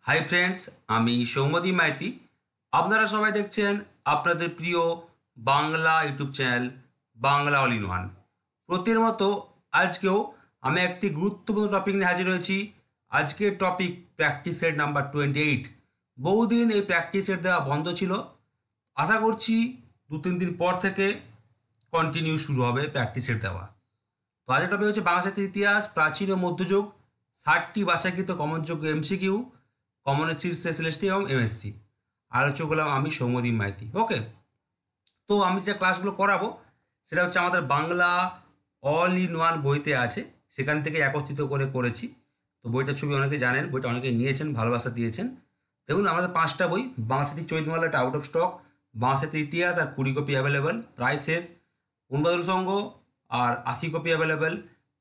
Hi friends, আমি সৌমদী মাইতি। আপনারা সবাই দেখছেন আপনাদের প্রিয় Bangla YouTube channel Bangla all in one. প্রতির মতো আজকেও আমি একটি গুরুত্বপূর্ণ টপিক নিয়ে হাজির হয়েছি। আজকের টপিক প্র্যাকটিস সেট নাম্বার 28। বহুদিন এই প্র্যাকটিস সেট দেওয়া বন্ধ ছিল। আশা করছি 2-3 দিন পর থেকে কন্টিনিউ শুরু হবে প্র্যাকটিস সেট দেওয়া। তো আজকের টপিক হচ্ছে বাংলা সাহিত্যের ইতিহাস, প্রাচীন ও মধ্যযুগ, 60টি বাছাকৃত কমনযোগ্য এমসিকিউ, কমনের শীর্ষে সিলেস্টি এবং এমএসসি। আলোচনা করলাম আমি সৌম্যদীপ মাইতি। ওকে, তো আমি যে ক্লাসগুলো করাবো সেটা হচ্ছে আমাদের বাংলা অল ইন ওয়ান বইতে আছে, সেখান থেকে একত্রিত করে করেছি। তো বইটার ছবি অনেকে জানেন, বইটা অনেকে নিয়েছেন, ভালোবাসা দিয়েছেন। দেখুন, আমাদের 5টা বই, বাংলা সাহিত্যিক চৈতমালাটা আউট অফ স্টক, বাংলা সাহিত্যের ইতিহাস আর 20 কপি অ্যাভেলেবেল, প্রায় শেষ। অনুবাদন সংঘ আর 80 কপি অ্যাভেলেবেল,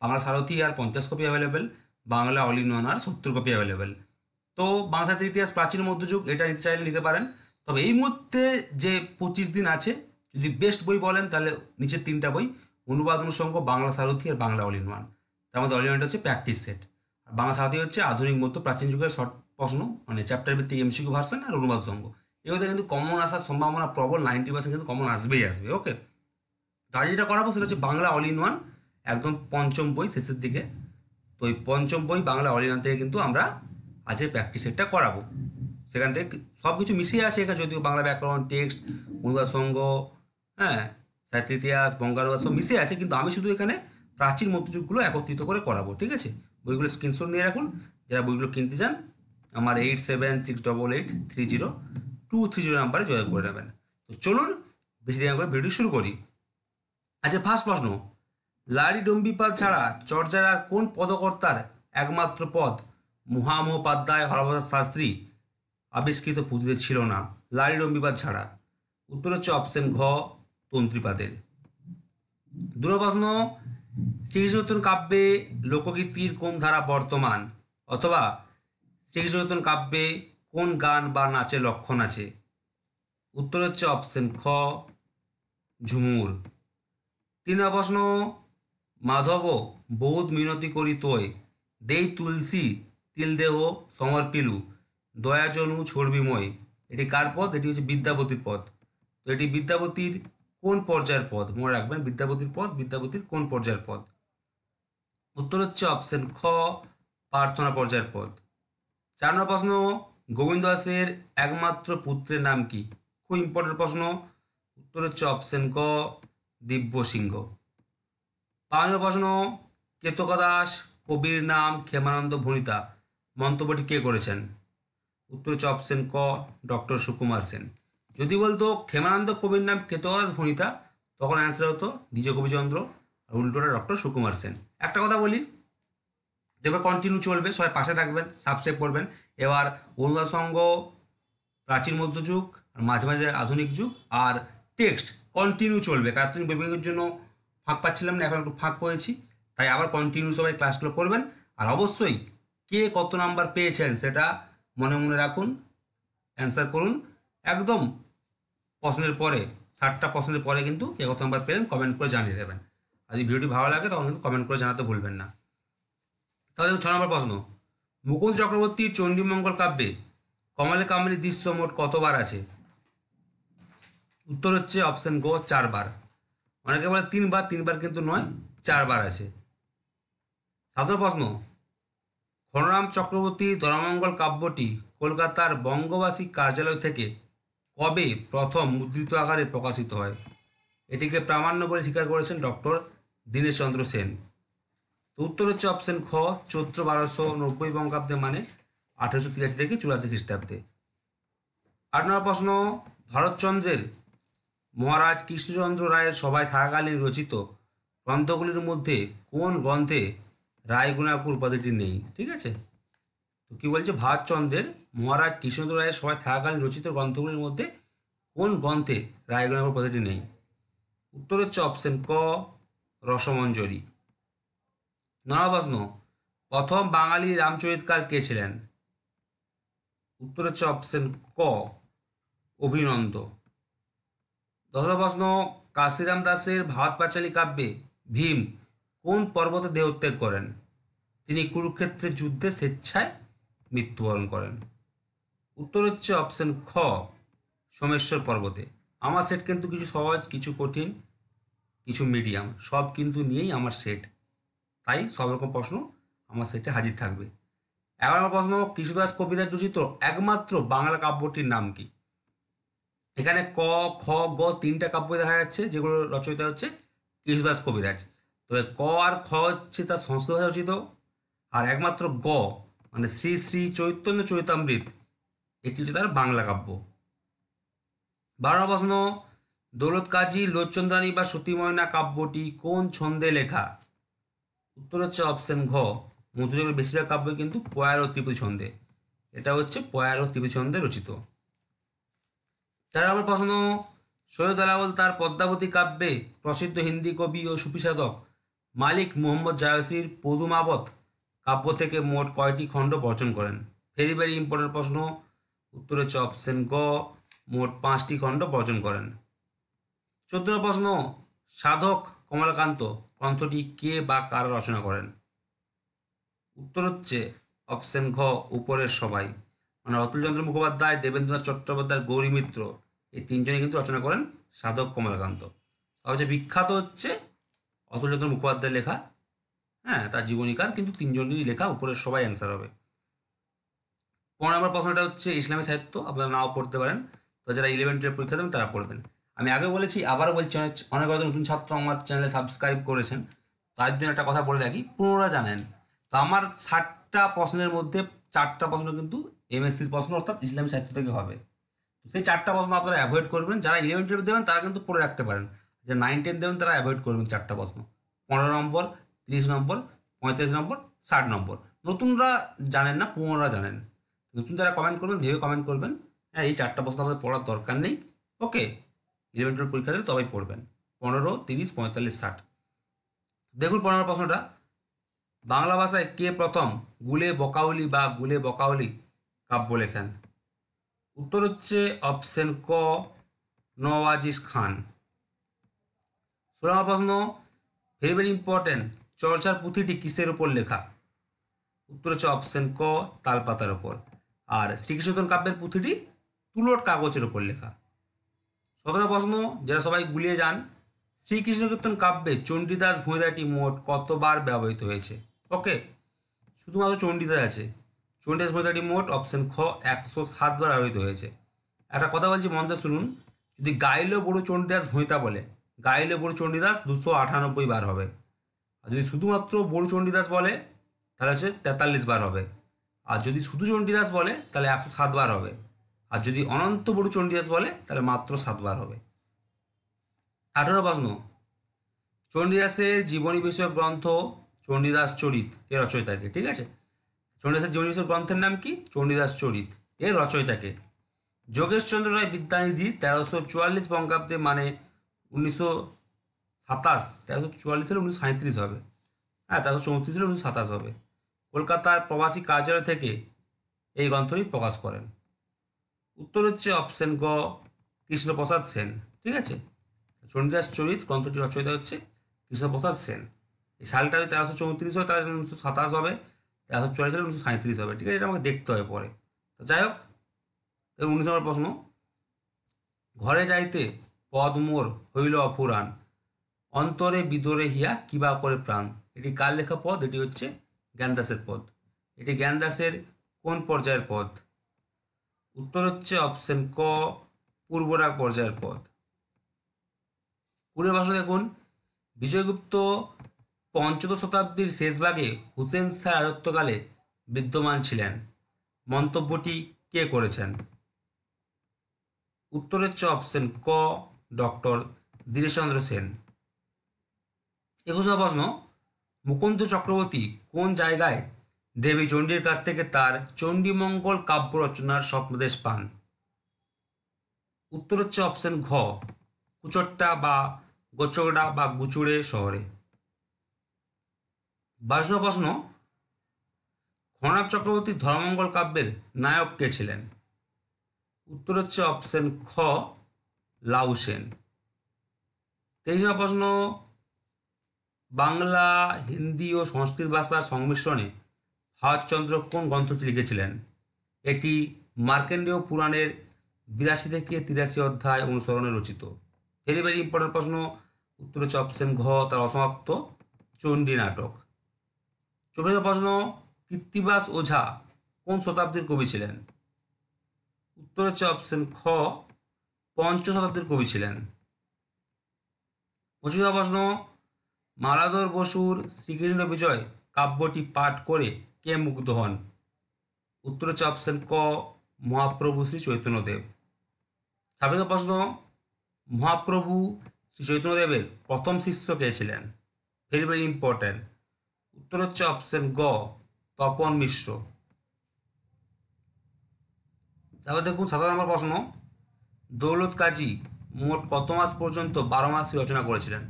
বাংলা সারথি আর 50 copy available, Bangla all in one আর 70 কপি অ্যাভেলেবেল। তো বাংলা সাহিত্যের ইতিহাস, প্রাচীন মধ্যযুগ, এটা নিতে চাইলে নিতে পারেন। তবে এই মুহূর্তে যে 25 দিন আছে, যদি বেস্ট বই বলেন তাহলে নিচের 3টা বই, অনুবাদ অনুষঙ্গ, বাংলা সারথি আর বাংলা অল ইন ওয়ান। তার মধ্যে অল ইন ওয়ানটা হচ্ছে প্র্যাকটিস সেট, আর বাংলা সারথি হচ্ছে আধুনিক মধ্য প্রাচীন যুগের শর্ট প্রশ্ন, মানে চ্যাপ্টার ভিত্তিক এমসিকিউ ভার্সন, আর অনুবাদ সঙ্গ। এগুলোতে কিন্তু কমন আসার সম্ভাবনা প্রবল, 90% কিন্তু কমন আসবেই আসবে। ওকে, তো আজ যেটা করাবো সেটা হচ্ছে বাংলা অল ইন ওয়ান, একদম পঞ্চম বই শেষের দিকে। তো এই পঞ্চম বই বাংলা অল ইন ওয়ান থেকে কিন্তু আমরা আজকে প্র্যাকটিস সেটটা করাবো। সেখান থেকে সব কিছু মিশিয়ে আছে এখানে, যদিও বাংলা ব্যাকরণ, টেক্সট, অনুবাদ সঙ্গ, হ্যাঁ, সাহিত্য ইতিহাস, বঙ্গানুবাদ সব মিশিয়ে আছে, কিন্তু আমি শুধু এখানে প্রাচীন মধ্যযুগগুলো একত্রিত করে করাবো। ঠিক আছে, বইগুলো স্ক্রিনশট নিয়ে রাখুন। যারা বইগুলো কিনতে চান আমার 8768830230 নাম্বারে যোগাযোগ করে নেবেন। তো চলুন বেশি দেরি করে ভিডিও শুরু করি। আচ্ছা, ফার্স্ট প্রশ্ন, লারি ডম্বিপাদ ছাড়া চর্যার আর কোন পদকর্তার একমাত্র পদ মহামহোপাধ্যায় হরপ্রসাদ শাস্ত্রী আবিষ্কৃত পুঁথিতে ছিল না? লারি ডম্বিপাদ ছাড়া। উত্তর হচ্ছে অপশন ঘ, তন্ত্রীপাদের। দুটো প্রশ্ন, শ্রীকৃষ্ণ কাব্যে লোকগীতির কোন ধারা বর্তমান, অথবা শ্রীকৃষ্ণ কাব্যে কোন গান বা নাচের লক্ষণ আছে? উত্তর হচ্ছে অপশন খ, ঝুমুর। 3 প্রশ্ন, মাধব বহুত মিনতি করি তোয়, দেই তুলসী তিলদেহ সমর্পিলু, দয়াজনু ছড়বিময়। এটি কার পদ? এটি হচ্ছে বিদ্যাপতির পদ। তো এটি বিদ্যাপতির কোন পর্যায়ের পদ? মনে রাখবেন, বিদ্যাপতির পদ, বিদ্যাপতির কোন পর্যায়ের পদ? উত্তর হচ্ছে অপশন খ, প্রার্থনা পর্যায়ের পদ। 4 প্রশ্ন, গোবিন্দ দাসের একমাত্র পুত্রের নাম কি? খুব ইম্পর্টেন্ট প্রশ্ন। উত্তর হচ্ছে অপশন ক, দিব্য সিংহ। 5 প্রশ্ন, কেতকা দাস কবির নাম ক্ষেমানন্দ ভণিতা মন্তব্যটি কে করেছেন? উত্তর হচ্ছে অপশন ক, ডক্টর সুকুমার সেন। যদি বলতো ক্ষেমানন্দ কবির নাম কেতকা দাস ভণিতা, তখন অ্যান্সার হতো দ্বিজ কবিচন্দ্র, আর উল্টোটা ডক্টর সুকুমার সেন। একটা কথা বলি, এবার কন্টিনিউ চলবে, সবাই পাশে থাকবেন, সাবস্ক্রাইব করবেন। এবার অনুবাদ সঙ্গ, প্রাচীন মধ্যযুগ, আর মাঝে মাঝে আধুনিক যুগ, আর টেক্সট কন্টিনিউ চলবে। কারণ তুমি বিভাগের জন্য ফাঁক পাচ্ছিলাম না, এখন একটু ফাঁক পেয়েছি, তাই আবার কন্টিনিউ সবাই ক্লাসগুলো করবেন। আর অবশ্যই কে কত নাম্বার পেয়েছেন সেটা মনে মনে রাখুন, অ্যান্সার করুন একদম প্রশ্নের পরে, 60টা প্রশ্নের পরে কিন্তু কে কত নাম্বার পেলেন কমেন্ট করে জানিয়ে দেবেন। আর যদি ভিডিওটি ভালো লাগে তখন কিন্তু কমেন্ট করে জানাতে ভুলবেন না। তাহলে 6 প্রশ্ন, মুকুন্দ চক্রবর্তীর চণ্ডীমঙ্গল কাব্যে কমলে কামিনীর দৃশ্য মোট কতবার আছে? উত্তর হচ্ছে অপশন গো, 4 বার। অনেকে বলে 3 বার, 3 বার কিন্তু নয়, 4 বার আছে। 7 প্রশ্ন, ক্ষণরাম চক্রবর্তীর দরামঙ্গল কাব্যটি কলকাতার বঙ্গবাসী কার্যালয় থেকে কবে প্রথম মুদ্রিত আকারে প্রকাশিত হয়? এটিকে প্রামাণ্য বলে স্বীকার করেছেন ডক্টর দীনেশচন্দ্র সেন। তো উত্তর হচ্ছে অপশন খ, চৈত্র 1290 বঙ্গাব্দে, মানে 1883 থেকে 84 খ্রিস্টাব্দে। 8 প্রশ্ন, ভারতচন্দ্রের মহারাজ কৃষ্ণচন্দ্র রায়ের সভায় থাকাকালীন রচিত গ্রন্থগুলির মধ্যে কোন গ্রন্থে রায়গুণাকুর উপাধিটি নেই? ঠিক আছে, তো কি বলছে, ভারতচন্দ্রের মহারাজ কৃষ্ণচন্দ্র রায়ের সভায় থাকাকালীন রচিত গ্রন্থগুলির মধ্যে কোন গ্রন্থে রায়গুণাকুর উপাধিটি নেই? উত্তর হচ্ছে অপশন ক, রসমঞ্জরি। 9 প্রশ্ন, প্রথম বাঙালি রামচরিতকার কে ছিলেন? উত্তর হচ্ছে অপশন ক, অভিনন্দ। 10 প্রশ্ন, কাশিরাম দাসের ভারত পাঁচালী কাব্যে ভীম কোন পর্বতে দেহত্যাগ করেন? তিনি কুরুক্ষেত্রের যুদ্ধে স্বেচ্ছায় মৃত্যুবরণ করেন। উত্তর হচ্ছে অপশন খ, সোমেশ্বর পর্বতে। আমার সেট কিন্তু কিছু সহজ, কিছু কঠিন, কিছু মিডিয়াম, সব কিন্তু নিয়েই আমার সেট, তাই সব রকম প্রশ্ন আমার সেটে হাজির থাকবে। 11 নম্বর প্রশ্ন, কৃষ্ণদাস কবিরাজ রচিত একমাত্র বাংলা কাব্যটির নাম কি? এখানে ক, খ, গ তিনটা কাব্য দেখা যাচ্ছে, যেগুলো রচয়িতা হচ্ছে কৃষ্ণদাস কবিরাজ। তবে ক আর খ হচ্ছে তার সংস্কৃত ভাষায় রচিত, আর একমাত্র গ মানে শ্রী শ্রী চৈতন্য চরিতামৃত, এটি হচ্ছে তার বাংলা কাব্য। 12 প্রশ্ন, দৌলত কাজী লোচন্দ্রানী বা সতী ময়না কাব্যটি কোন ছন্দে লেখা? উত্তর হচ্ছে অপশন ঘ, মধ্যযুগের বেশিরভাগ কাব্যই কিন্তু পয়ার ও ত্রিপুটি ছন্দে, এটা হচ্ছে পয়ার ও ত্রিপুটি ছন্দে রচিত। 13 নম্বর প্রশ্ন, সৈয়দ আলাওল তার পদ্মাবতী কাব্যে প্রসিদ্ধ হিন্দি কবি ও সুফি সাধক মালিক মুহম্মদ জায়সির পদুমাবত কাব্য থেকে মোট কয়টি খণ্ড বর্জন করেন? ভেরি ভেরি ইম্পর্টেন্ট প্রশ্ন। উত্তর হচ্ছে অপশন গ, মোট 5টি খণ্ড বর্জন করেন। 14 প্রশ্ন, সাধক কমলাকান্ত গ্রন্থটি কে বা কারা রচনা করেন? উত্তর হচ্ছে অপশন ঘ, উপরের সবাই, মানে অতুলচন্দ্র মুখোপাধ্যায়, দেবেন্দ্রনাথ চট্টোপাধ্যায়, গৌরী মিত্র, এই তিনজনই কিন্তু রচনা করেন সাধক কমলাকান্ত। সবচেয়ে বিখ্যাত হচ্ছে অতুলচন্দ্র মুখোপাধ্যায় লেখা, হ্যাঁ, তার জীবনীকার কিন্তু তিনজনেরই লেখা, উপরের সবাই অ্যান্সার হবে। 15 নম্বর প্রশ্নটা হচ্ছে ইসলামী সাহিত্য, আপনারা নাও পড়তে পারেন, তো যারা 11-12 পরীক্ষা দেবেন তারা পড়বেন। আমি আগে বলেছি, আবারও বলছি, অনেক হয়তো নতুন ছাত্র আমার চ্যানেলে সাবস্ক্রাইব করেছেন, তার জন্য একটা কথা বলে রাখি, পুরোটা জানেন। তো আমার 60টা প্রশ্নের মধ্যে 4টা প্রশ্ন কিন্তু এমএসসির প্রশ্ন, অর্থাৎ ইসলামী সাহিত্য থেকে হবে। সেই 4টা প্রশ্ন আপনারা অ্যাভয়েড করবেন। যারা 11-12 দেবেন তারা কিন্তু পড়ে রাখতে পারেন, যে 9-10 দেবেন তারা অ্যাভয়েড করবেন 4টা প্রশ্ন। 15 নম্বর, 30 নম্বর, 35 নম্বর, 60 নম্বর। নতুনরা জানেন না, পুরোনোরা জানেন। নতুন যারা কমেন্ট করবেন ভেবে কমেন্ট করবেন, হ্যাঁ এই 4টা প্রশ্ন আমাদের পড়ার দরকার নেই। ওকে, 11-12 পরীক্ষা দিলে তবেই পড়বেন। 15, 30, 45, 60। দেখুন 15 প্রশ্নটা, বাংলা ভাষায় কে প্রথম গুলে বকাউলি বা গুলে বকাউলি কাব্য লেখেন? উত্তর হচ্ছে অপশন ক, নওয়াজিস খান। 16 প্রশ্ন, ভেরি ভেরি ইম্পর্টেন্ট, চর্চার পুঁথিটি কিসের উপর লেখা? উত্তর হচ্ছে অপশন ক, তালপাতার উপর। আর শ্রীকৃষ্ণচন্দ্র কাব্যের পুঁথিটি তুলোর কাগজের উপর লেখা। 17 প্রশ্ন, যারা সবাই গুলিয়ে যান, শ্রীকৃষ্ণ কীর্তন কাব্যে চণ্ডীদাস ভূমিদাটি মোট কতবার ব্যবহৃত হয়েছে? ওকে, শুধুমাত্র চণ্ডীদাস আছে, চণ্ডীদাস ভূমিদাটি মোট অপশন খ 107 বার ব্যবহৃত হয়েছে। একটা কথা বলছি, মন দিয়ে শুনুন, যদি গাইলো বড় চণ্ডীদাস ভূমিতা বলে, গাইলো বড় চণ্ডীদাস 298 বার হবে। আর যদি শুধুমাত্র বড় চণ্ডীদাস বলে তাহলে হচ্ছে 43 বার হবে। আর যদি শুধু চণ্ডীদাস বলে তাহলে 107 বার হবে। আর যদি অনন্ত বড় চণ্ডীদাস বলে তাহলে মাত্র 7 বার হবে। 18 প্রশ্ন, চণ্ডীদাসের জীবনী বিষয়ক গ্রন্থ চণ্ডীদাস চরিত এর রচয়িতাকে, ঠিক আছে, চণ্ডীদাসের জীবনী বিষয়ক গ্রন্থের নাম কি? চণ্ডীদাস চরিত। এর রচয়িতাকে যোগেশচন্দ্র রায় বিদ্যানিধি 1344 বঙ্গাব্দে, মানে 1927, 1344 হলে 1937 হবে, হ্যাঁ 1334 হলে 1927 হবে, কলকাতার প্রবাসী কার্যালয় থেকে এই গ্রন্থটি প্রকাশ করেন। উত্তর হচ্ছে অপশন গ, কৃষ্ণপ্রসাদ সেন, ঠিক আছে। চণ্ডীদাস চরিত গ্রন্থটির রচয়িতা হচ্ছে কৃষ্ণপ্রসাদ সেন। এই সালটা যদি 1334 হয় তাহলে 1927 হবে, 1344 হলে 1937 হবে, ঠিক আছে, এটা আমাকে দেখতে হবে পরে। তো যাই হোক, 19 নম্বর প্রশ্ন, ঘরে যাইতে পদ মোর হইল অপুরাণ, অন্তরে বিদরে হিয়া কিবা করে প্রাণ, এটি কার লেখা পদ? এটি হচ্ছে জ্ঞানদাসের পদ। এটি জ্ঞানদাসের কোন পর্যায়ের পদ? উত্তর হচ্ছে অপশন ক, পূর্বরাগ পর্যায়ের পদ। পূর্বের ভাষা দেখুন, বিজয়গুপ্ত পঞ্চদশ শতাব্দীর শেষ ভাগে হুসেন শাহ রাজত্বকালে বিদ্যমান ছিলেন, মন্তব্যটি কে করেছেন? উত্তর হচ্ছে অপশন ক, ডক্টর দীনেশচন্দ্র সেন। 21 প্রশ্ন, মুকুন্দ চক্রবর্তী কোন জায়গায় দেবী চণ্ডীর কাছ থেকে তার চণ্ডীমঙ্গল কাব্য রচনার স্বপ্নদেশ পান? উত্তর হচ্ছে অপশন ঘ, কুচট্টা বা গোচগড়া বা গুচুড়ে শহরে। 22 প্রশ্ন, ঘনাব চক্রবর্তীর ধর্মমঙ্গল কাব্যের নায়ক কে ছিলেন? উত্তর হচ্ছে অপশন খ, লাউ সেন। 23 প্রশ্ন, বাংলা, হিন্দি ও সংস্কৃত ভাষার সংমিশ্রণে ভারতচন্দ্র কোন গ্রন্থটি লিখেছিলেন? এটি মার্কেন্ডেয় পুরাণের 82 থেকে 83 অধ্যায় অনুসরণে রচিত? ভেরি ভেরি ইম্পর্টেন্ট প্রশ্ন। উত্তর হচ্ছে অপশন ঘ, তার অসমাপ্ত চণ্ডী নাটক। 24 প্রশ্ন, কৃত্তিবাস ওঝা কোন শতাব্দীর কবি ছিলেন? উত্তর হচ্ছে অপশন খ, পঞ্চম শতাব্দীর কবি ছিলেন। 25 প্রশ্ন, মালাধর বসুর শ্রীকৃষ্ণ বিজয় কাব্যটি পাঠ করে কে মুগ্ধ হন? উত্তর হচ্ছে অপশন ক, মহাপ্রভু শ্রী চৈতন্যদেব। 26 প্রশ্ন, মহাপ্রভু শ্রী চৈতন্যদেবের প্রথম শিষ্য কে ছিলেন? Very very important. উত্তর হচ্ছে অপশন গ, তপন মিশ্র। তারপর দেখুন 27 নম্বর প্রশ্ন, দৌলত কাজী মোট কত মাস পর্যন্ত 12 মাসই রচনা করেছিলেন?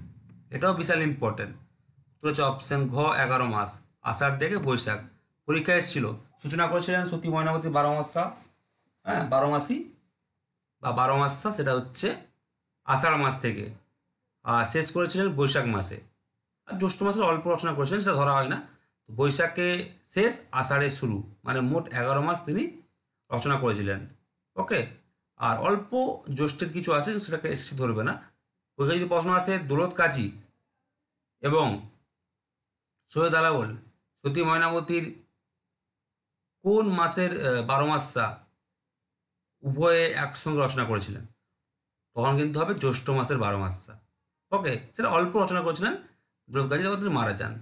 এটাও বিশাল ইম্পর্টেন্ট। উত্তর হচ্ছে অপশন ঘ, 11 মাস, আষাঢ় থেকে বৈশাখ। পরীক্ষা এসেছিল, সূচনা করেছিলেন সতী ময়নামতি 12 মাসা, হ্যাঁ 12 মাসি বা 12 মাসা, সেটা হচ্ছে আষাঢ় মাস থেকে, আর শেষ করেছিলেন বৈশাখ মাসে। আর জ্যৈষ্ঠ মাসের অল্প রচনা করেছিলেন, সেটা ধরা হয় না। তো বৈশাখে শেষ, আষাঢ়ে শুরু, মানে মোট 11 মাস তিনি রচনা করেছিলেন। ওকে, আর অল্প জ্যৈষ্ঠের কিছু আছে, সেটাকে এসে ধরবে না। ওইখানে যদি প্রশ্ন আসে দৌলত কাজী এবং সৈয়দ আলাওল সতী ময়নামতির কোন মাসের 12 মাসা উভয়ে একসঙ্গে রচনা করেছিলেন, তখন কিন্তু হবে জ্যৈষ্ঠ মাসের 12 মাসা। ওকে, সেটা অল্প রচনা করেছিলেন দৌলত কাজী, তারপর তিনি মারা যান।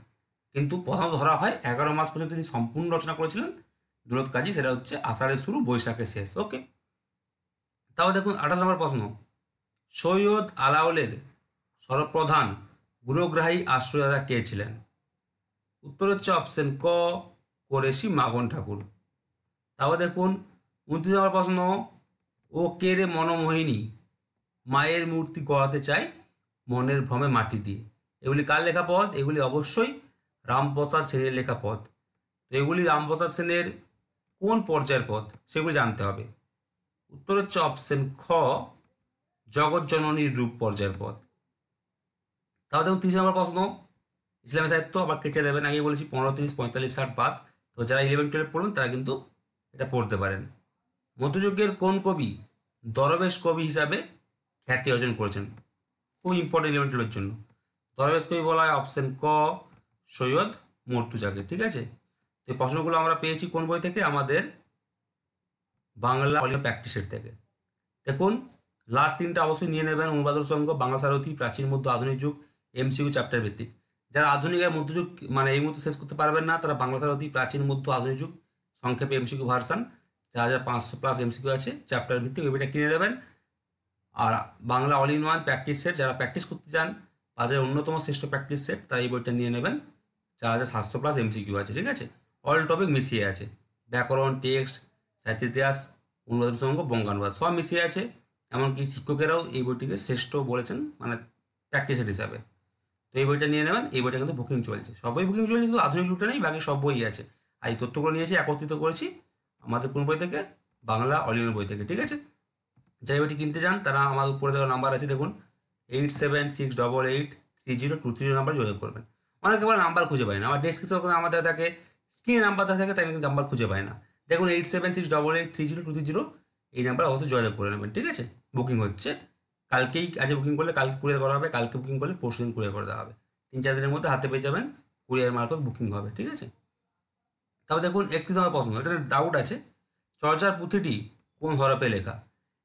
কিন্তু প্রথমত ধরা হয় 11 মাস পর্যন্ত তিনি সম্পূর্ণ রচনা করেছিলেন দৌলত কাজী, সেটা হচ্ছে আষাঢ়ের শুরু, বৈশাখের শেষ। ওকে, তারপর দেখুন 28 নম্বর প্রশ্ন, সৈয়দ আলাওলের সর্বপ্রধান গুরুগ্রাহী আশ্রয়দাতা কে ছিলেন? উত্তর হচ্ছে অপশন ক, কোরেশি মাগন ঠাকুর। তারপর দেখুন 29 নম্বর প্রশ্ন, ও কে রে মনমোহিনী মায়ের মূর্তি গড়াতে চাই মনের ভ্রমে মাটি দিয়ে। এগুলি কার লেখা পদ? এগুলি অবশ্যই রামপ্রসাদ সেনের লেখা পদ। তো এগুলি রামপ্রসাদ সেনের কোন পর্যায়ের পদ সেগুলি জানতে হবে। উত্তর হচ্ছে অপশন খ, জগৎজননীর রূপ পর্যায়ের পদ। তাহলে দেখুন 30 নম্বর প্রশ্ন, ইসলামী সাহিত্য আবার কেটে দেবেন, আগে বলেছি 15, 30, 45, 60 বাদ। তো যারা 11, 12 পড়বেন তারা কিন্তু এটা পড়তে পারেন। মধ্যযুগের কোন কবি দরবেশ কবি হিসাবে খ্যাতি অর্জন করেছেন? খুব ইম্পর্টেন্ট 11, 12 জন্য। দরবেশ কবি বলা হয় অপশন ক, সৈয়দ মর্তুজাকে। ঠিক আছে, তো এই প্রশ্নগুলো আমরা পেয়েছি কোন বই থেকে? আমাদের বাংলা অলিও প্র্যাকটিসের থেকে। দেখুন লাস্ট 3টা অবশ্যই নিয়ে নেবেন, অনুবাদর সঙ্গ, বাংলা সারথি, প্রাচীন মধ্য আধুনিক যুগ, এমসিকিউ চ্যাপ্টার ভিত্তিক। যারা আধুনিক আর মধ্যযুগ মানে এই মুহূর্তে শেষ করতে পারবেন না, তারা বাংলা সারথি, প্রাচীন মধ্য আধুনিক যুগ, সংক্ষেপে এমসিকিউ ভার্সান, 4500+ এমসিকিউ আছে চ্যাপ্টার ভিত্তিক, ওই বইটা কিনে নেবেন। আর Bangla all in one practice set, যারা প্র্যাকটিস করতে চান তাদের অন্যতম শ্রেষ্ঠ প্র্যাকটিস সেট, তারা এই বইটা নিয়ে নেবেন। 4700+ এমসিকিউ আছে। ঠিক আছে, অল টপিক মিশিয়ে আছে, ব্যাকরণ, টেক্সট, সাহিত্য ইতিহাস, অনুবাদ সঙ্গ, বঙ্গানুবাদ সব মিশিয়ে আছে। এমনকি শিক্ষকেরাও এই বইটিকে শ্রেষ্ঠ বলেছেন, মানে প্র্যাকটিস সেট হিসাবে। তো এই বইটা নিয়ে নেবেন। এই বইটা কিন্তু বুকিং চলছে, সব বই বুকিং চলছে, কিন্তু আধুনিক যুগটা নেই, বাকি সব বই আছে। আর এই তথ্যগুলো নিয়েছি, একত্রিত করেছি আমাদের কোন বই থেকে? বাংলা অল ইন ওয়ান বই থেকে। ঠিক আছে, যাই বইটি কিনতে চান তারা আমার উপরে দেওয়া নাম্বার আছে, দেখুন 8768830230 নাম্বার যোগাযোগ করবেন। অনেকে আবার নাম্বার খুঁজে পায় না, আমার ডেসক্রিপশন আমার দেওয়া থাকে, স্ক্রিনে নাম্বার দেওয়া থাকে, তাই কিন্তু নাম্বার খুঁজে পায় না। দেখুন 8768830230 এই নাম্বার অবশ্যই যোগাযোগ করে নেবেন। ঠিক আছে, বুকিং হচ্ছে কালকেই, আজ বুকিং করলে কালকে কুরিয়ার করা হবে, কালকে বুকিং করলে পরশু দিন কুরিয়ার করে দেওয়া হবে। 3-4 দিনের মধ্যে হাতে পেয়ে যাবেন, কুরিয়ার মারফত বুকিং হবে। ঠিক আছে, তবে দেখুন 31 নম্বর প্রশ্ন, এটা ডাউট আছে, চর্যার পুঁথিটি কোন হরফে লেখা?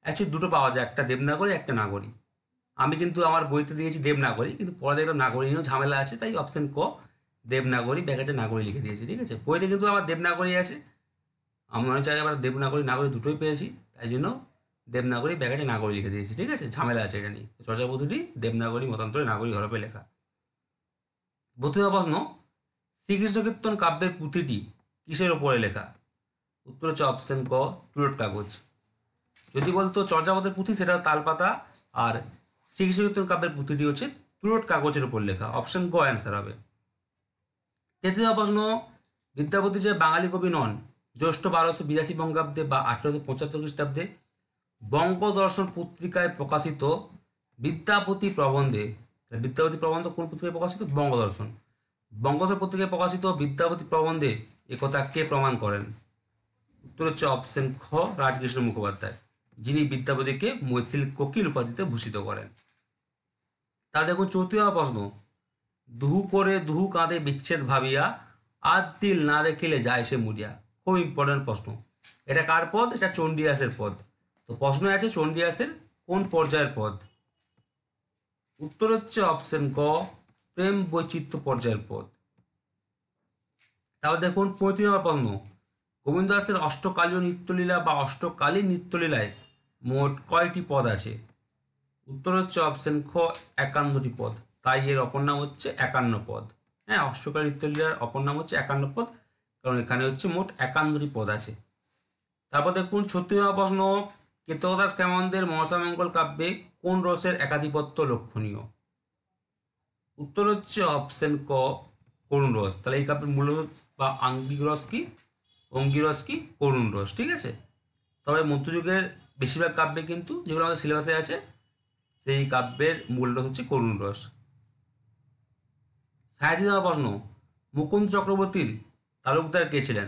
অ্যাকচুয়ালি দুটো পাওয়া যায়, একটা দেবনাগরী, একটা নাগরী। আমি কিন্তু আমার বইতে দিয়েছি দেবনাগরী, কিন্তু পরে দেখলাম নাগরী নিয়েও ঝামেলা আছে, তাই অপশন ক, দেবনাগরী, ব্যাকেটে নাগরী লিখে দিয়েছি। ঠিক আছে, বইতে কিন্তু আমার দেবনাগরী আছে, আমি অনেক জায়গায় আবার দেবনাগরী নাগরী দুটোই পেয়েছি, তাই জন্য দেবনাগরী ব্যাকেটে নাগরী লিখে দিয়েছি। ঠিক আছে, ঝামেলা আছে এটা নিয়ে। চর্যা পদ্ধতি দেবনাগরী মতান্তরে নাগরী হরফে লেখা। 32 প্রশ্ন, শ্রীকৃষ্ণ কীর্তন কাব্যের পুঁথিটি কিসের ওপরে লেখা? উত্তর হচ্ছে অপশন ক, তুলট কাগজ। যদি বলতো চর্যাপদের পুঁথি, সেটা তালপাতা, আর শ্রীকৃষ্ণ কীর্তন কাব্যের পুঁথিটি হচ্ছে তুলট কাগজের উপর লেখা। অপশন গ অ্যান্সার হবে। 33 প্রশ্ন, বিদ্যাপতি যে বাঙালি কবি নন, জ্যৈষ্ঠ 1282 বঙ্গাব্দে বা 1875 খ্রিস্টাব্দে বঙ্গদর্শন পত্রিকায় প্রকাশিত বিদ্যাপতি প্রবন্ধে, বিদ্যাপতি প্রবন্ধ কোন পত্রিকায় প্রকাশিত? বঙ্গদর্শন। বঙ্গদর্শন পত্রিকায় প্রকাশিত বিদ্যাপতি প্রবন্ধে একথা কে প্রমাণ করেন? উত্তর হচ্ছে অপশন খ, রাজকৃষ্ণ মুখোপাধ্যায়, যিনি বিদ্যাপতিকে মৈথিল কোকিল উপাধিতে ভূষিত করেন। তা দেখুন 34 প্রশ্ন, দুহু করে দুহু কাঁধে বিচ্ছেদ ভাবিয়া, আর দিল না দেখিলে যায় সে মুড়িয়া। খুব ইম্পর্টেন্ট প্রশ্ন। এটা কার পদ? এটা চণ্ডীদাসের পদ। তো প্রশ্ন আছে চণ্ডীদাসের কোন পর্যায়ের পদ? উত্তর হচ্ছে অপশন ক, প্রেম বৈচিত্র্য পর্যায়ের পদ। তারপর দেখুন 35 নম্বর প্রশ্ন, গোবিন্দ দাসের অষ্টকালীয় নৃত্যলীলা বা অষ্টকালীন নৃত্যলীলায় মোট কয়টি পদ আছে? উত্তর হচ্ছে অপশন খ, 51টি পদ। তাই এর অপর নাম হচ্ছে 51 পদ। হ্যাঁ, অষ্টকালীন নৃত্যলীলার অপর নাম হচ্ছে 51 পদ, কারণ এখানে হচ্ছে মোট 51টি পদ আছে। তারপর দেখুন 36 নম্বর প্রশ্ন, কীর্তদাস কামানদের মনসামঙ্গল কাব্যে কোন রসের একাধিপত্য লক্ষণীয়? উত্তর হচ্ছে অপশন ক, করুণ রস। তাহলে এই কাব্যের মূল রস বা আঙ্গিক রস কি? অঙ্গি রস কি? করুণ রস। ঠিক আছে। তবে মধ্যযুগের বেশিরভাগ কাব্যে কিন্তু যেগুলো আমাদের সিলেবাসে আছে সেই কাব্যের মূল রস হচ্ছে করুণ রস। 37 নম্বর প্রশ্ন, মুকুন্দ চক্রবর্তীর তালুকদার কে ছিলেন?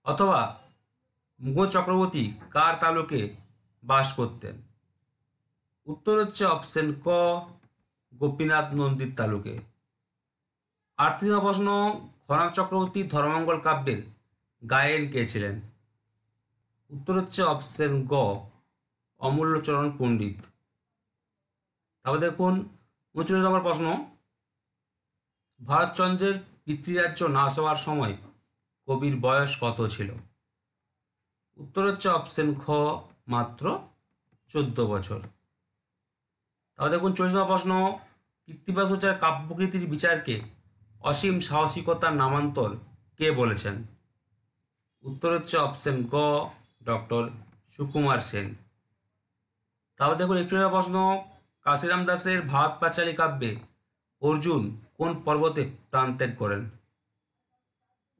অথবা মুকুন্দ চক্রবর্তী কার তালুকে বাস করতেন? উত্তর হচ্ছে অপশন ক, গোপীনাথ নন্দীর তালুকে। 38 নম্বর প্রশ্ন, খরাম চক্রবর্তী ধর্মমঙ্গল কাব্যের গায়েন কে ছিলেন? উত্তর হচ্ছে অপশন গ, অমূল্যচরণ পণ্ডিত। তারপর দেখুন 39 নম্বর প্রশ্ন, ভারতচন্দ্রের পিতৃরাজ্য নাশ হওয়ার সময় কবির বয়স কত ছিল? উত্তর হচ্ছে অপশন খ, মাত্র 14 বছর। তাহলে দেখুন 40 নম্বর প্রশ্ন, কৃত্তিবাস প্রচার কাব্যকৃতির বিচারকে অসীম সাহসিকতার নামান্তর কে বলেছেন? উত্তর হচ্ছে অপশন গ, ডক্টর সুকুমার সেন। তারপর দেখুন 41 নম্বর প্রশ্ন, কাশিরাম দাসের ভারত পাঁচালী কাব্যে অর্জুন কোন পর্বতে প্রাণত্যাগ করেন?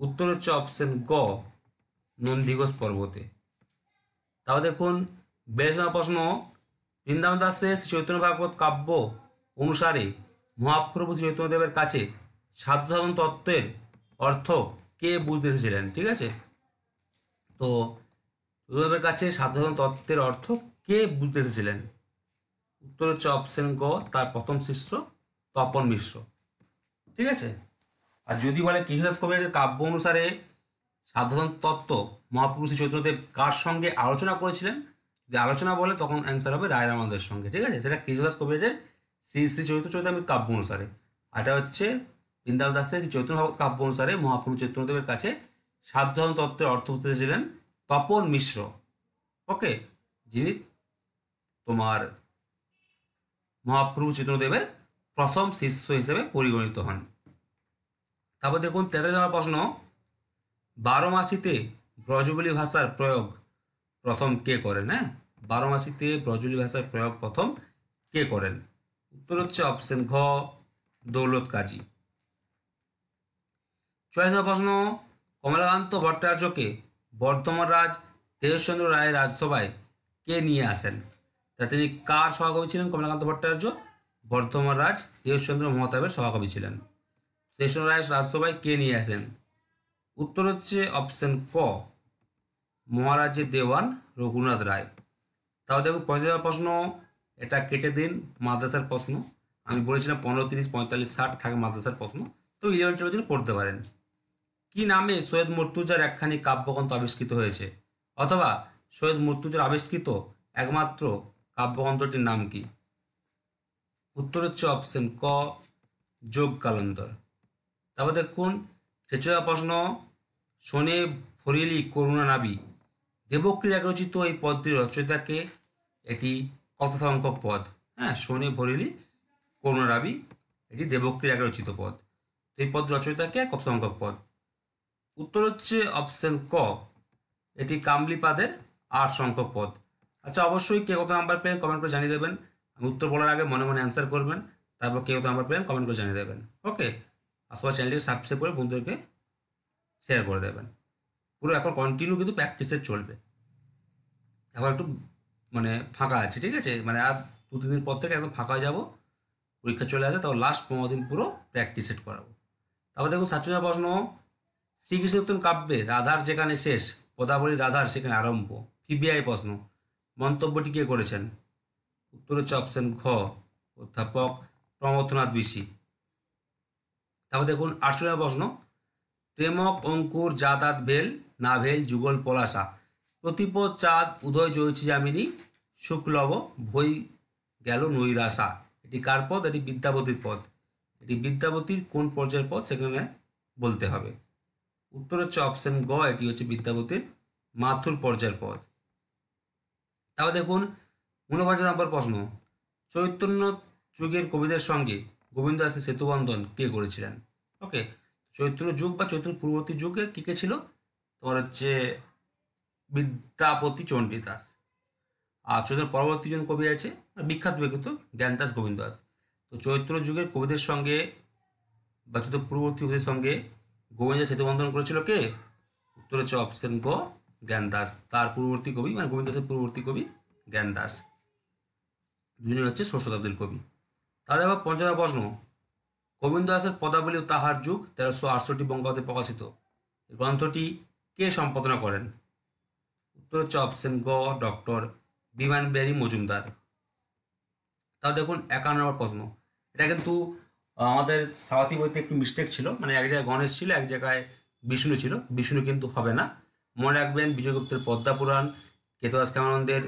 উত্তর হচ্ছে অপশন গ, নন্দীঘোষ পর্বতে। তাও দেখুন 42 নম্বর প্রশ্ন, বৃন্দাবন দাসের শ্রী চৈতন্য ভাগবত কাব্য অনুসারে মহাপ্রভু শ্রী চৈতন্যদেবের কাছে সাধ্য সাধন তত্ত্বের অর্থ কে বুঝতে এসেছিলেন? ঠিক আছে। তো চৈতন্যদেবের কাছে সাধ্য সাধন তত্ত্বের অর্থ কে বুঝতে এসেছিলেন? উত্তর হচ্ছে অপশন গ, তার প্রথম শিষ্য তপন মিশ্র। ঠিক আছে। আর যদি বলে কৃষ্ণদাস কবিরাজের কাব্য অনুসারে সাধারণ তত্ত্ব মহাপুরুষ শ্রী চৈতন্যদেব কার সঙ্গে আলোচনা করেছিলেন? যদি আলোচনা বলে তখন অ্যান্সার হবে রায় রামানন্দের সঙ্গে। ঠিক আছে, সেটা কৃষ্ণদাস কবিরাজের শ্রী শ্রী চৈতন্য চৈতামৃত কাব্য অনুসারে। আর এটা হচ্ছে বৃন্দাবন দাসের শ্রী চৈতন্য ভাগবত কাব্য অনুসারে মহাপুরুষ চৈতন্যদেবের কাছে সাধারণ তত্ত্বের অর্থ বুঝতে ছিলেন তপন মিশ্র। ওকে, যিনি তোমার মহাপ্রভু চৈতন্যদেবের প্রথম শিষ্য হিসেবে পরিগণিত হন। তারপর দেখুন 43 নম্বর প্রশ্ন, বারোমাসিতে ব্রজবুলি ভাষার প্রয়োগ প্রথম কে করেন? হ্যাঁ, বারোমাসিতে ব্রজবুলি ভাষার প্রয়োগ প্রথম কে করেন? উত্তর হচ্ছে অপশন ঘ, দৌলত কাজী। 44 নম্বর প্রশ্ন, কমলাকান্ত ভট্টাচার্যকে বর্ধমান রাজ তেজস্চন্দ্র রায়ের রাজসভায় কে নিয়ে আসেন? তা তিনি কার সভাকবি ছিলেন? কমলাকান্ত ভট্টাচার্য বর্ধমান রাজ তেজস্চন্দ্র মহাতাবের সভাকবি ছিলেন। তেজস্চন্দ্র রায়ের রাজসভায় কে নিয়ে আসেন? উত্তর হচ্ছে অপশন ক, মহারাজের দেওয়ান রঘুনাথ রায়। তাও দেখুন 45 নম্বর প্রশ্ন, এটা কেটে দিন, মাদ্রাসার প্রশ্ন। আমি বলেছিলাম 15, 30, 45, 60 থাকে মাদ্রাসার প্রশ্ন, তো 11-12 জন্য পড়তে পারেন। কি নামে সৈয়দ মুর্তুজার একখানি কাব্যগ্রন্থ আবিষ্কৃত হয়েছে? অথবা সৈয়দ মুর্তুজার আবিষ্কৃত একমাত্র কাব্যগ্রন্থটির নাম কি? উত্তর হচ্ছে অপশন ক, যোগ কালন্দর। তারপর দেখুন 46 প্রশ্ন, শোনে ভরিলি করুণা নাবি দেবক্রীড়া রচিত এই পদটির রচয়িতাকে? এটি কত সংখ্যক পদ? হ্যাঁ, শোনে ভরিলি করুণা নাবি, এটি দেবক্রীড়া রচিত পদ। এই পদ রচয়িতাকে কত সংখ্যক পদ? উত্তর হচ্ছে অপশন ক, এটি কামলিপাদের 8 সংখ্যক পদ। আচ্ছা, অবশ্যই কে কত নাম্বার পেলেন কমেন্ট করে জানিয়ে দেবেন। আমি উত্তর বলার আগে মনে মনে অ্যান্সার করবেন, তারপর কে কত নাম্বার পেলেন কমেন্ট করে জানিয়ে দেবেন। ওকে, আর সবাই চ্যানেলটিকে সাবস্ক্রাইব করে বন্ধুদেরকে শেয়ার করে দেবেন। পুরো এখন কন্টিনিউ কিন্তু প্র্যাকটিসের চলবে। এখন একটু মানে ফাঁকা আছে, ঠিক আছে, মানে আর 2-3 দিন পর থেকে একদম ফাঁকা হয়ে যাবো, পরীক্ষা চলে আসে, তারপর লাস্ট 15 দিন পুরো প্র্যাকটিস সেট করাবো। তারপর দেখুন 47 প্রশ্ন, শ্রীকৃষ্ণ কাব্যে রাধার যেখানে শেষ পদাবলী রাধার সেখানে আরম্ভ। ফিবিআই প্রশ্ন, মন্তব্যটি কে করেছেন? উত্তর হচ্ছে অপশন ঘ, অধ্যাপক প্রমথনাথ বিশি। তারপর দেখুন ৮০ নম্বর প্রশ্ন, প্রেমক অঙ্কুর জাদাত ভেল না ভেল যুগল পলাশা, প্রতিপদ চাঁদ উদয় জয়ছি যামিনী শুক্লব ভই গেল নৈরাশা। এটি কার পদ? এটি বিদ্যাপতির পদ। এটি বিদ্যাপতির কোন পর্যায়ের পদ সেখানে বলতে হবে। উত্তর হচ্ছে অপশন গ, এটি হচ্ছে বিদ্যাপতির মাথুর পর্যায়ের পদ। তারপর দেখুন ৪৯ নম্বর প্রশ্ন, চৈতন্য যুগের কবিদের সঙ্গে গোবিন্দ দাসের সেতুবন্ধন কে করেছিলেন? ওকে, চৈতন্য যুগ বা চৈতন্য পূর্ববর্তী যুগে কে কে ছিল? তোমার হচ্ছে বিদ্যাপতি চণ্ডীদাস। আর চৈতন্য পরবর্তী জন কবি আছে বিখ্যাত ব্যক্তিত্ব জ্ঞানদাস গোবিন্দ দাস। তো চৈত্র যুগের কবিদের সঙ্গে বা চৈতন্য পূর্ববর্তী কবিদের সঙ্গে গোবিন্দ সেতুবন্ধন করেছিল কে? উত্তর হচ্ছে অপশন গ, জ্ঞানদাস। তার পূর্ববর্তী কবি মানে গোবিন্দ দাসের পূর্ববর্তী কবি জ্ঞানদাস, দুজনই হচ্ছে ষোড়শ শতাব্দীর কবি। তাহলে আবার ৫০ প্রশ্ন, গোবিন্দ দাসের পদাবলী ও তাহার যুগ ১৩৬৮ বঙ্গাব্দে প্রকাশিত, এই গ্রন্থটি কে সম্পাদনা করেন? উত্তর হচ্ছে অপশন গ, ডক্টর বিমান বিহারী মজুমদার। তাও দেখুন ৫১ নম্বর প্রশ্ন, এটা কিন্তু আমাদের সাওয়াতি বইতে একটু মিস্টেক ছিল, মানে এক জায়গায় গণেশ ছিল এক জায়গায় বিষ্ণু ছিল, বিষ্ণু কিন্তু হবে না। মনে রাখবেন বিজয়গুপ্তের পদ্মাপুরাণ, কেতুদাস কামানন্দের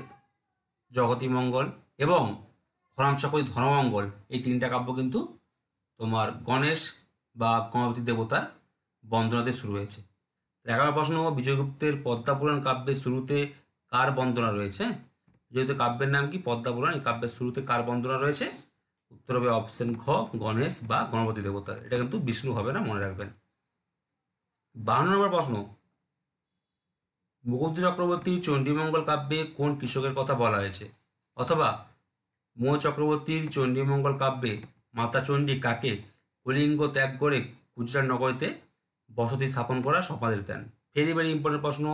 জগতী মঙ্গল এবং খরাম চাকরি ধর্মমঙ্গল, এই তিনটা কাব্য কিন্তু তোমার গণেশ বা গণপতি দেবতার বন্দনাতে শুরু হয়েছে। ১১ প্রশ্ন, বিজয়গুপ্তের পদ্মাপুরাণ কাব্যের শুরুতে কার বন্দনা রয়েছে? যেহেতু কাব্যের নাম কি পদ্মাপুরাণ, এই কাব্যের শুরুতে কার বন্দনা রয়েছে? উত্তর হবে অপশন ঘ, গণেশ বা গণপতি দেবতার। এটা কিন্তু বিষ্ণু হবে না, মনে রাখবেন। ৫২ নম্বর প্রশ্ন, মুকুন্দ চক্রবর্তীর চণ্ডীমঙ্গল কাব্যে কোন কৃষকের কথা বলা হয়েছে? অথবা মোহ চক্রবর্তীর চণ্ডীমঙ্গল কাব্যে মাতা চণ্ডী কাকে কলিঙ্গ ত্যাগ করে গুজরাট নগরীতে বসতি স্থাপন করার সমাদেশ দেন? ভেরি ভেরি ইম্পর্টেন্ট প্রশ্ন।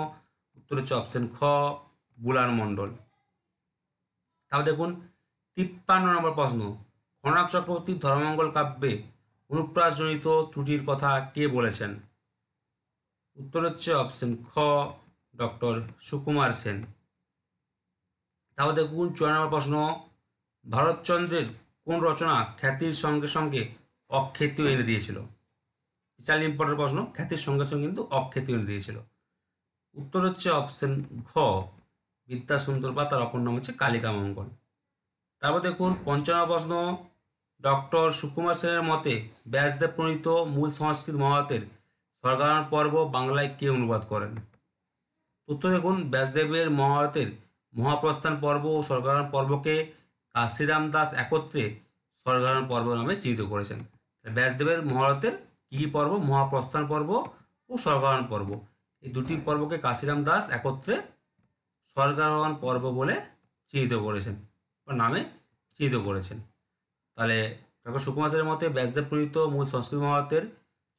উত্তর হচ্ছে অপশন খ, বুলার মণ্ডল। তারপর দেখুন ৫৩ নম্বর প্রশ্ন, খনাক চক্রবর্তীর ধর্মমঙ্গল কাব্যে অনুপ্রাসজনিত ত্রুটির কথা কে বলেছেন? উত্তর হচ্ছে অপশন খ, ডক্টর সুকুমার সেন। তারপর দেখুন ৫৪ নম্বর প্রশ্ন, ভারতচন্দ্রের কোন রচনা খ্যাতির সঙ্গে সঙ্গে অখ্যাতিও এনে দিয়েছিল? বিশাল ইম্পর্টেন্ট প্রশ্ন, খ্যাতির সঙ্গে সঙ্গে কিন্তু অখ্যাতিও এনে দিয়েছিল। উত্তর হচ্ছে অপশন ঘ, বিদ্যাসুন্দর বা তার অপর নাম হচ্ছে কালিকা মঙ্গল। তারপর দেখুন ৫৫ প্রশ্ন, ডক্টর সুকুমার সেনের মতে ব্যাসদেব প্রণীত মূল সংস্কৃত মহাভারতের স্বর্গায়ন পর্ব বাংলায় কে অনুবাদ করেন? উত্তর দেখুন, ব্যাসদেবের মহাভারতের মহাপ্রস্থান পর্ব ও স্বর্গায়ন পর্বকে কাশিরাম দাস একত্রে স্বর্গায়ন পর্ব নামে চিহ্নিত করেছেন। ব্যাসদেবের মহাভারতের কী কী পর্ব? মহাপ্রস্থান পর্ব ও স্বর্গায়ন পর্ব, এই দুটি পর্বকে কাশিরাম দাস একত্রে স্বর্গারোহণ পর্ব বলে চিহ্নিত করেছেন বা নামে চিহ্নিত করেছেন। তাহলে ডক্টর সুকুমার সেনের মতে ব্যাসদেব প্রণীত মূল সংস্কৃত মহাভারতের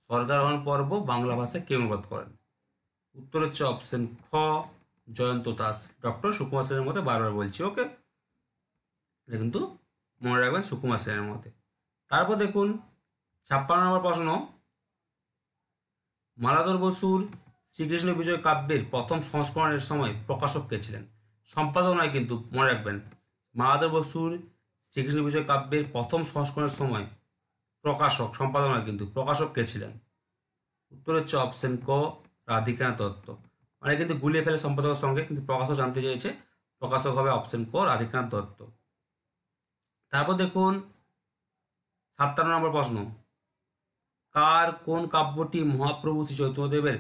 স্বর্গারোহণ পর্ব বাংলা ভাষায় কে অনুবাদ করেন? উত্তর হচ্ছে অপশন খ, জয়ন্ত দাস। ডক্টর সুকুমার সেনের মতে বারবার বলছি, ওকে, এটা কিন্তু মনে রাখবেন সুকুমার সেনের মতে। তারপর দেখুন ৫৬ নম্বর প্রশ্ন, মালাধর বসুর শ্রীকৃষ্ণ বিজয় কাব্যের প্রথম সংস্করণের সময় প্রকাশক কে ছিলেন? সম্পাদক নয় কিন্তু, মনে রাখবেন মালাধর বসুর শ্রীকৃষ্ণ বিজয় কাব্যের প্রথম সংস্করণের সময় প্রকাশক, সম্পাদক নয় কিন্তু, প্রকাশক কে ছিলেন? উত্তর হচ্ছে অপশন ক, রাধিকানাথ দত্ত। মানে কিন্তু গুলিয়ে ফেলে সম্পাদকের সঙ্গে, কিন্তু প্রকাশক জানতে চেয়েছে, প্রকাশক হবে অপশন ক, রাধিকানাথ দত্ত। তারপর দেখুন ৫৭ নম্বর প্রশ্ন, কার কোন কাব্যটি মহাপ্রভু শ্রী চৈতন্যদেবের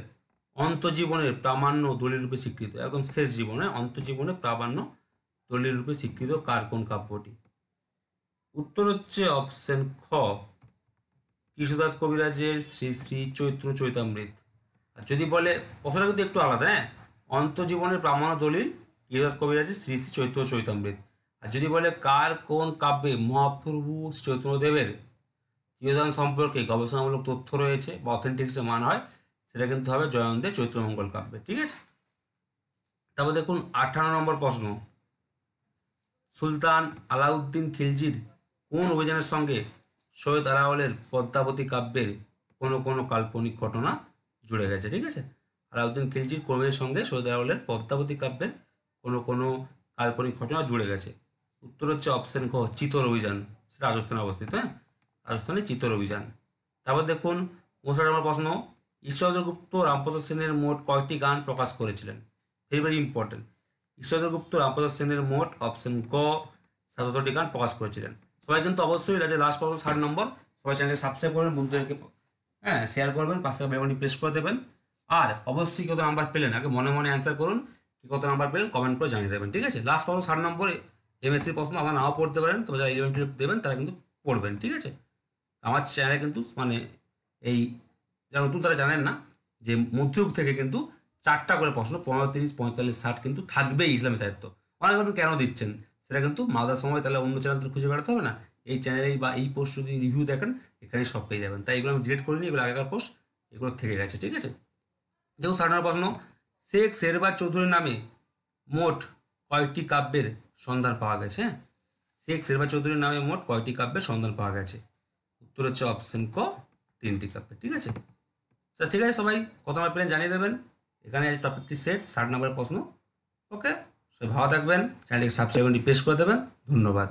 অন্তজীবনের প্রামাণ্য দলিল রূপে স্বীকৃত? একদম শেষ জীবনে অন্তজীবনে প্রামাণ্য দলিল রূপে স্বীকৃত কার কোন কাব্যটি? উত্তর হচ্ছে অপশন খ, কৃষ্ণদাস কবিরাজের শ্রী শ্রী চৈত্র চৈতামৃত। আর যদি বলে, প্রশ্নটা কিন্তু একটু আলাদা, হ্যাঁ, অন্তজীবনের প্রামাণ্য দলিল কৃষ্ণদাস কবিরাজের শ্রী শ্রী চৈত্র চৈতামৃত। আর যদি বলে কার কোন কাব্যে মহাপ্রভু শ্রী চৈতন্যদেবের চিরদান সম্পর্কে গবেষণামূলক তথ্য রয়েছে বা অথেন্টিক্সে মান হয়, সেটা কিন্তু হবে জয়ন্তের চৈত্রমঙ্গল কাব্যে, ঠিক আছে। তারপর দেখুন ৫৮ নম্বর প্রশ্ন, সুলতান আলাউদ্দিন খিলজির কোন অভিযানের সঙ্গে সৈয়দ আলাওলের পদ্মাবতী কাব্যের কোনো কোনো কাল্পনিক ঘটনা জুড়ে গেছে? ঠিক আছে, আলাউদ্দিন খিলজির কর্মীদের সঙ্গে সৈয়দ আলাউলের পদ্মাবতী কাব্যের কোনো কোনো কাল্পনিক ঘটনা জুড়ে গেছে? উত্তর হচ্ছে অপশন খ, চিতোর অভিযান। সেটা রাজস্থানে অবস্থিত, হ্যাঁ, রাজস্থানে চিতোর অভিযান। তারপর দেখুন 59 নম্বর প্রশ্ন, ঈশ্বরচন্দ্র গুপ্ত রামপ্রসাদ সেনের মোট কয়টি গান প্রকাশ করেছিলেন? Very very important. Ishwarchandra Gupta Ramprasad সেনের মোট অপশন ক 77টি গান প্রকাশ করেছিলেন। সবাই কিন্তু অবশ্যই এটা যে লাস্ট প্রশ্ন 60 নম্বর, সবাই চ্যানেলকে সাবস্ক্রাইব করবেন, বন্ধুদেরকে হ্যাঁ শেয়ার করবেন, পাশে বেলকনি প্রেস করে দেবেন। আর অবশ্যই কত নাম্বার পেলেন আগে মনে মনে অ্যান্সার করুন, কি কত নাম্বার পেলেন কমেন্ট করে জানিয়ে দেবেন, ঠিক আছে? লাস্ট প্রশ্ন 60 নম্বর এমএসসির প্রশ্ন আপনারা নাও পড়তে পারেন, তবে যারা 11 দেবেন তারা কিন্তু পড়বেন, ঠিক আছে? আমার চ্যানেলে কিন্তু মানে এই যারা নতুন তারা জানেন না যে মধ্যযুগ থেকে কিন্তু 4টা করে প্রশ্ন 15, 30, 45, 60 কিন্তু থাকবেই ইসলামী সাহিত্য। অনেক আপনি কেন দিচ্ছেন সেটা কিন্তু মাদার সময় তাহলে অন্য চ্যানেল তো খুঁজে বেড়াতে হবে না, এই চ্যানেলেই বা এই পোস্ট যদি রিভিউ দেখেন এখানেই সব পেয়ে যাবেন। তাই এগুলো আমি ডিলিট করিনি, এগুলো আগেকার পোস্ট, এগুলো থেকে গেছে, ঠিক আছে? দেখুন 60 নম্বর প্রশ্ন, শেখ শেরবাজ চৌধুরীর নামে মোট কয়টি কাব্যের সন্ধান পাওয়া গেছে? হ্যাঁ, শেখ শেরবাজ চৌধুরীর নামে মোট কয়টি কাব্যের সন্ধান পাওয়া গেছে? উত্তর হচ্ছে অপশন ক 3টি কাব্যের, ঠিক আছে? স্যার ঠিক আছে, সবাই কত নাম্বার পেলেন জানিয়ে দেবেন। এখানে টপিকটি সেট 60 নম্বরের প্রশ্ন। ওকে, সবাই ভালো থাকবেন, চ্যানেলটিকে সাবস্ক্রাইব প্রেস করে দেবেন। ধন্যবাদ।